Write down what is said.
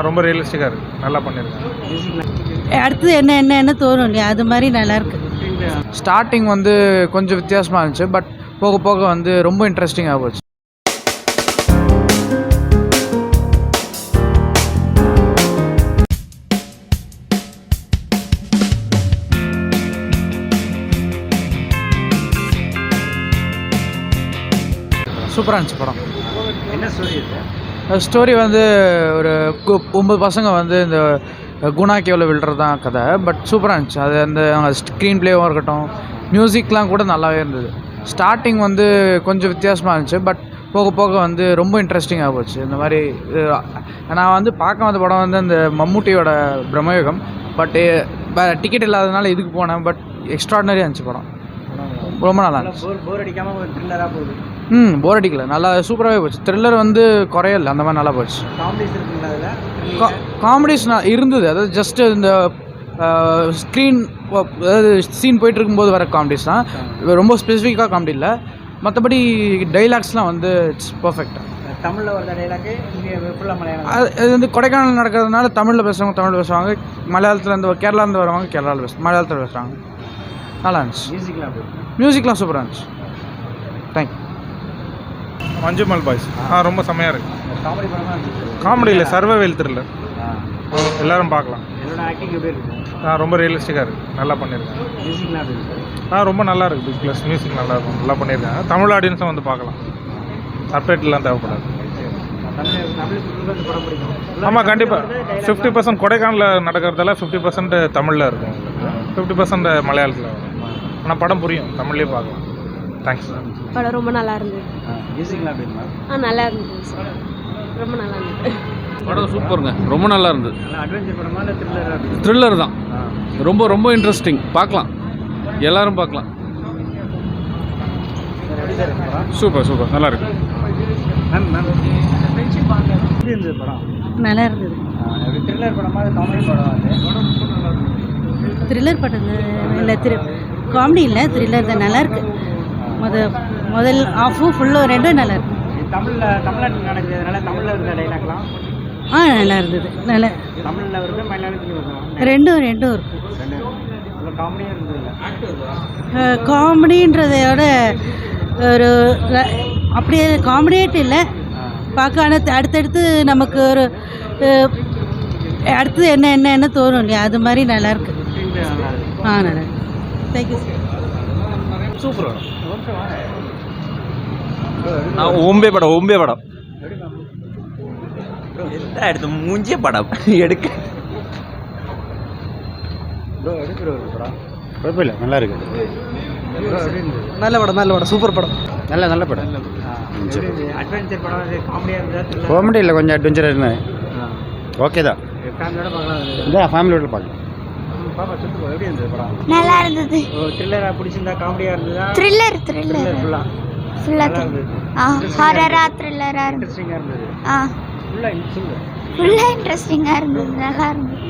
ரொம்ப ரியலிஸ்டிக்காக இருக்குது, நல்லா பண்ணியிருக்காங்க. அடுத்தது என்ன தோணும் இல்லையா, அது மாதிரி நல்லாயிருக்கு. ஸ்டார்டிங் வந்து கொஞ்சம் வித்தியாசமாக இருந்துச்சு, பட் போக போக வந்து ரொம்ப இன்ட்ரெஸ்டிங்காக போச்சு. சூப்பராக இருந்துச்சு படம். என்ன ஸ்டோரி? ஸ்டோரி வந்து ஒரு 9 பசங்க வந்து இந்த குணா கேவில் விழுறது தான் கதை. பட் சூப்பராக இருந்துச்சு. அது அந்த ஸ்க்ரீன் பிளேவும் இருக்கட்டும், மியூசிக்லாம் கூட நல்லாவே இருந்தது. ஸ்டார்டிங் வந்து கொஞ்சம் வித்தியாசமாக இருந்துச்சு, பட் போக போக வந்து ரொம்ப இன்ட்ரெஸ்டிங்காக போச்சு. இந்த மாதிரி நான் வந்து பார்க்க வந்த படம் வந்து அந்த மம்முட்டியோட பிரம்மயுகம். பட்டு டிக்கெட் இல்லாததுனால இதுக்கு போனேன். பட் எக்ஸ்ட்ராடினரியாக இருந்துச்சு படம், ரொம்ப நல்லா இருந்துச்சு. போர் அடிக்காமல் ஒரு த்ரில்லராக போகுது. போர் அடிக்கல, நல்லா சூப்பராகவே போச்சு. த்ரில்லர் வந்து குறையல, அந்த மாதிரி நல்லா போச்சு. காமெடிஸ் இருக்குங்களா அதில்? காமெடிஸ் இருந்தது. அதாவது ஜஸ்ட்டு இந்த ஸ்க்ரீன், அதாவது சீன் போயிட்டு இருக்கும்போது வர காமெடிஸ் தான், ரொம்ப ஸ்பெசிஃபிக்காக காமெடி இல்லை. மற்றபடி டைலாக்ஸ்லாம் வந்து இட்ஸ் பர்ஃபெக்டாக. தமிழில் வர டைலாக்கு இங்கே ஃபுல்லாக மலையாளம். அது வந்து கொடைக்கானல் நடக்கிறதுனால தமிழில் பேசுகிறவங்க தமிழ் பேசுவாங்க, மலையாளத்துலேருந்து கேரளாலேருந்து வரவங்க கேரளாவில் மலையாளத்தில் பேசுகிறாங்க. நல்லா இருந்துச்சு. மியூசிக்லாம் சூப்பராக இருந்துச்சு. தேங்க்யூ. மஞ்சுமல் பாய்ஸ் ரொம்ப செம்மையாக இருக்குது. காமெடி படமாக இருந்துச்சு. காமெடி இல்லை, சர்வைவல் த்ரில்லர், எல்லோரும் பார்க்கலாம். என்னோட ஆக்டிங் எப்படி இருக்குது? ரொம்ப ரியலிஸ்டிக்காக இருக்குது, நல்லா பண்ணியிருக்காங்க. மியூசிக்லாம் எப்படி இருக்குது? ரொம்ப நல்லா இருக்குது. பிக் ப்ளஸ் மியூசிக் நல்லா இருக்கும், நல்லா பண்ணியிருக்காங்க. தமிழ் ஆடியன்ஸும் வந்து பார்க்கலாம், சப்டைட்டில்லாம் தேவைப்படாது. தமிழ் படம் பிடிக்கும். ஆமாம், கண்டிப்பாக 50% கொடைக்கானலில் நடக்கிறதால 50% தமிழில் இருக்கும், 50% மலையாளத்தில் வரும். ஆனால் படம் புரியும், தமிழ்லேயே பார்க்கலாம். தேங்க்ஸ். படம் ரொம்ப நல்லா இருந்தது. மியூசிக்லாம் எப்படி இருந்தா? நல்லா இருந்தது சார், ரொம்ப நல்லா இருந்தது. படம் சூப்பருங்க, ரொம்ப நல்லா இருந்தது. அட்வென்ச்சர் படமா இல்லை த்ரில்லர்? த்ரில்லர் தான், ரொம்ப ரொம்ப இன்ட்ரெஸ்டிங், பார்க்கலாம், எல்லாரும் பார்க்கலாம். சூப்பர் சூப்பர், நல்லா இருக்கு. எப்படி இருந்தது படம்? நல்லா இருந்தது. த்ரில்லர் படமா இல்லை காமெடி படம்? த்ரில்லர் படம் இல்லை, காமெடி இல்லை, த்ரில்லர் தான். நல்லா இருக்கு. முதல் ஆஃபும் ஃபுல்லும் ரெண்டும் நல்லா இருக்கு. தமிழ்நாட்டில் நடக்கிறதுனால தமிழில் இருக்க டைலாக்லாம் நல்லா இருந்தது. நல்லா தமிழில் வருது, மலையாளத்துலையும் வருது, ரெண்டும் இருக்கு. காமெடியாக இருந்தது இல்லை? காமெடின்றதையோட ஒரு அப்படியே காமெடியேட்டு இல்லை பார்க்க. ஆனால் அடுத்தடுத்து நமக்கு ஒரு அடுத்தது என்ன தோணும் இல்லையா, அது மாதிரி நல்லாயிருக்கு. நல்லா இருக்கு. Thank you sir. சூப்பர். ஓம்பே படம் எல்லாம் எடுத்து மூஞ்சிய படம் எடுக்க குழப்பம் இல்லை, நல்லா இருக்கு. நல்ல படம், சூப்பர் படம், நல்ல படம். அட்வென்ச்சர் படம் காமெடியாக இருந்தால்? காமெடி இல்லை, கொஞ்சம் அட்வென்ச்சராக இருந்தேன். ஓகே தான், ஃபேமிலியோட பார்க்கலாம். இந்த ஃபேமிலியோட பார்க்கலாம். பாப்பா சொல்லுங்க, எப்படி இருந்தது படம்? நல்லா இருந்தது. த்ரில்லராக பிடிச்சிருந்தா, காமெடியாக இருந்ததா? த்ரில்லர் ஃபுல்லாக ஹாரரா த்ரில்லரா இருந்தது. இன்ட்ரெஸ்டிங்காக இருந்தது. ஃபுல்லா இன்ட்ரெஸ்டிங்கா இருந்தது. நல்லா இருந்தது.